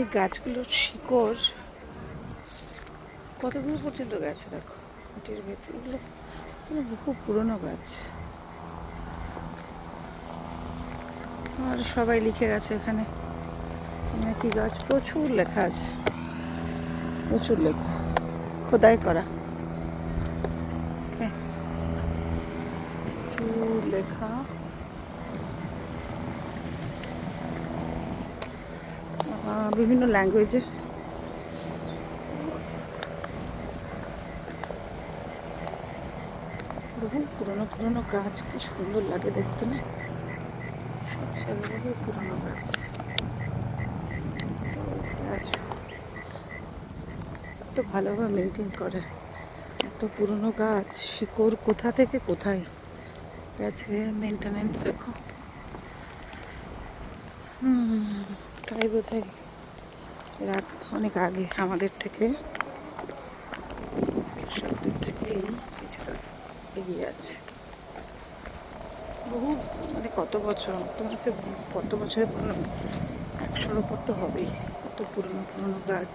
এই গাছগুলোর শিকড় কত দূর পর্যন্ত গেছে দেখো, মাটির ভেতরগুলো বহু পুরনো গাছ। আর সবাই লিখে গেছে এখানে কি গাছ, প্রচুর লেখা আছে, প্রচুর লেখা, খোদাই করা, প্রচুর লেখা। বিভিন্ন ল্যাঙ্গুয়েজে। বহু পুরনো পুরনো গাছ, কি সুন্দর লাগে দেখতে না, সব জায়গায় পুরনো গাছ। আর এত ভালোভাবে মেনটেন করে, এত পুরনো গাছ, শিকড় কোথা থেকে কোথায় গেছে, মেনটেনেন্স দেখো। তাই বোধ হয় অনেক আগে আমাদের থেকে, সবদের থেকেই কিছুটা এগিয়ে আছে। বহু মানে কত বছর, তোমার কত বছরের পুরনো, 100-র উপর তো হবেই, কত পুরনো পুরনো গাছ।